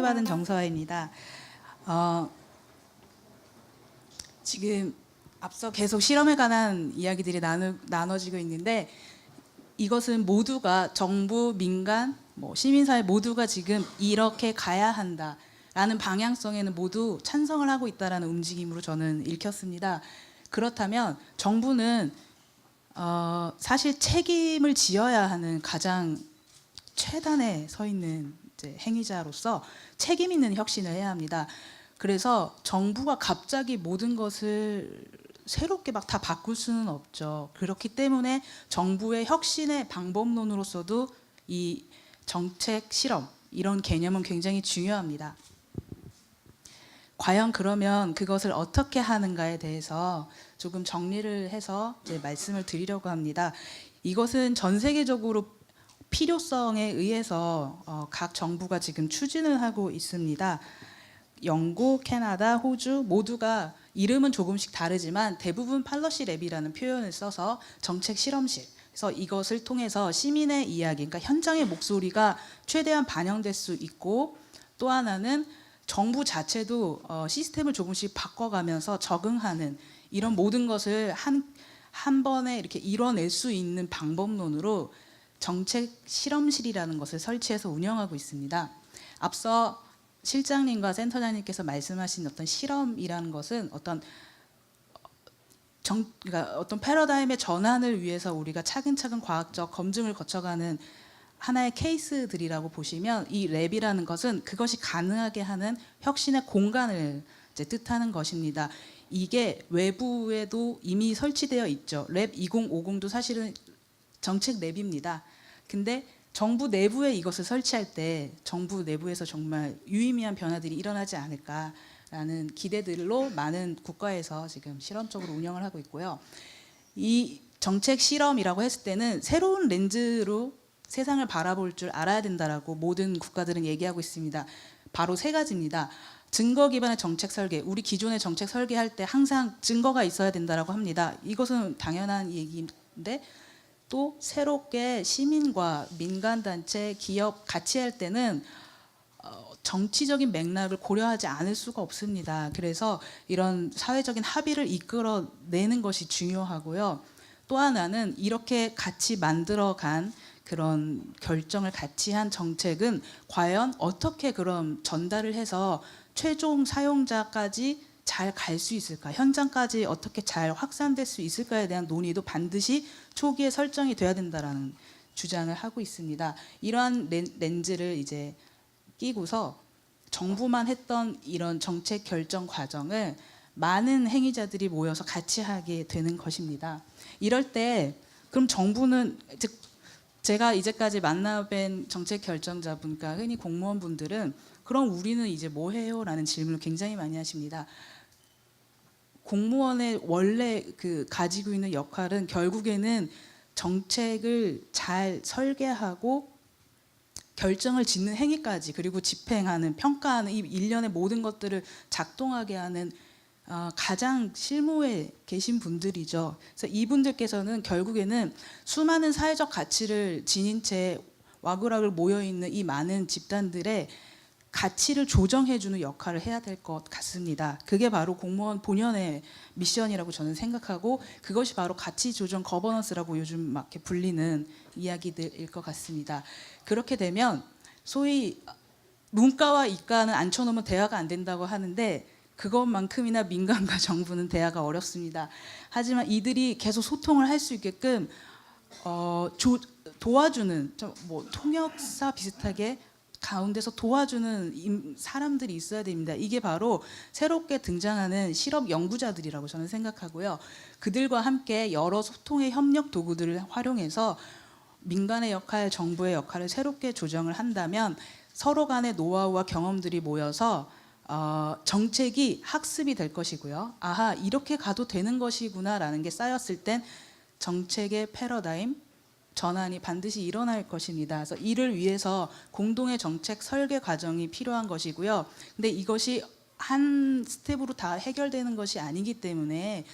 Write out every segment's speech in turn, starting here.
초대받은 정서아입니다. 지금 앞서 계속 실험에 관한 이야기들이 나눠지고 있는데, 이것은 모두가 정부, 민간, 시민사회 모두가 지금 이렇게 가야 한다라는 방향성에는 모두 찬성을 하고 있다라는 움직임으로 저는 읽혔습니다. 그렇다면 정부는 사실 책임을 지어야 하는 가장 최단에 서 있는 행위자로서 책임 있는 혁신을 해야 합니다. 그래서 정부가 갑자기 모든 것을 새롭게 막 다 바꿀 수는 없죠. 그렇기 때문에 정부의 혁신의 방법론으로서도 이 정책 실험, 이런 개념은 굉장히 중요합니다. 과연 그러면 그것을 어떻게 하는가에 대해서 조금 정리를 해서 이제 말씀을 드리려고 합니다. 이것은 전 세계적으로 필요성에 의해서 각 정부가 지금 추진을 하고 있습니다. 영국, 캐나다, 호주 모두가 이름은 조금씩 다르지만 대부분 팔러시 랩이라는 표현을 써서 정책 실험실, 그래서 이것을 통해서 시민의 이야기, 그러니까 현장의 목소리가 최대한 반영될 수 있고, 또 하나는 정부 자체도 시스템을 조금씩 바꿔가면서 적응하는, 이런 모든 것을 한 번에 이렇게 이뤄낼 수 있는 방법론으로 정책 실험실이라는 것을 설치해서 운영하고 있습니다. 앞서 실장님과 센터장님께서 말씀하신 어떤 실험이라는 것은 그러니까 어떤 패러다임의 전환을 위해서 우리가 차근차근 과학적 검증을 거쳐가는 하나의 케이스들이라고 보시면, 이 랩이라는 것은 그것이 가능하게 하는 혁신의 공간을 이제 뜻하는 것입니다. 이게 외부에도 이미 설치되어 있죠. 랩 2050도 사실은 정책 랩입니다. 근데 정부 내부에 이것을 설치할 때 정부 내부에서 정말 유의미한 변화들이 일어나지 않을까라는 기대들로 많은 국가에서 지금 실험적으로 운영을 하고 있고요. 이 정책 실험이라고 했을 때는 새로운 렌즈로 세상을 바라볼 줄 알아야 된다라고 모든 국가들은 얘기하고 있습니다. 바로 세 가지입니다. 증거 기반의 정책 설계, 우리 기존의 정책 설계할 때 항상 증거가 있어야 된다라고 합니다. 이것은 당연한 얘기인데, 또 새롭게 시민과 민간단체, 기업 같이 할 때는 정치적인 맥락을 고려하지 않을 수가 없습니다. 그래서 이런 사회적인 합의를 이끌어내는 것이 중요하고요. 또 하나는 이렇게 같이 만들어간 그런 결정을 같이 한 정책은 과연 어떻게 그럼 전달을 해서 최종 사용자까지 잘 갈 수 있을까, 현장까지 어떻게 잘 확산될 수 있을까에 대한 논의도 반드시 초기에 설정이 돼야 된다라는 주장을 하고 있습니다. 이러한 렌즈를 이제 끼고서 정부만 했던 이런 정책 결정 과정을 많은 행위자들이 모여서 같이 하게 되는 것입니다. 이럴 때 그럼 정부는, 즉 제가 이제까지 만나뵌 정책 결정자분과 흔히 공무원분들은 그럼 우리는 이제 뭐 해요? 라는 질문을 굉장히 많이 하십니다. 공무원의 원래 가지고 있는 역할은 결국에는 정책을 잘 설계하고 결정을 짓는 행위까지, 그리고 집행하는, 평가하는 이 일련의 모든 것들을 작동하게 하는 가장 실무에 계신 분들이죠. 그래서 이분들께서는 결국에는 수많은 사회적 가치를 지닌 채 와글와글 모여있는 이 많은 집단들의 가치를 조정해주는 역할을 해야 될 것 같습니다. 그게 바로 공무원 본연의 미션이라고 저는 생각하고, 그것이 바로 가치 조정 거버넌스라고 요즘 막 이렇게 불리는 이야기들일 것 같습니다. 그렇게 되면 소위 문과와 이과는 앉혀놓으면 대화가 안 된다고 하는데, 그것만큼이나 민간과 정부는 대화가 어렵습니다. 하지만 이들이 계속 소통을 할 수 있게끔 도와주는, 통역사 비슷하게 가운데서 도와주는 사람들이 있어야 됩니다. 이게 바로 새롭게 등장하는 실업 연구자들이라고 저는 생각하고요. 그들과 함께 여러 소통의 협력 도구들을 활용해서 민간의 역할, 정부의 역할을 새롭게 조정을 한다면 서로 간의 노하우와 경험들이 모여서 정책이 학습이 될 것이고요. 아하, 이렇게 가도 되는 것이구나라는 게 쌓였을 땐 정책의 패러다임 전환이 반드시 일어날 것입니다. 그래서 이를 위해서 공동의 정책 설계 과정이 필요한 것이고요. 근데 이것이 한 스텝으로 다 해결되는 것이 아니기 때문에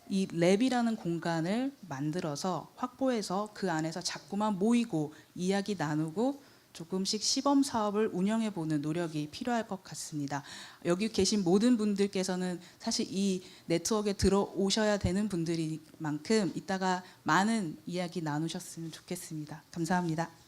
이 랩이라는 공간을 만들어서 확보해서 그 안에서 자꾸만 모이고 이야기 나누고 조금씩 시범 사업을 운영해 보는 노력이 필요할 것 같습니다. 여기 계신 모든 분들께서는 사실 이 네트워크에 들어오셔야 되는 분들인 만큼 이따가 많은 이야기 나누셨으면 좋겠습니다. 감사합니다.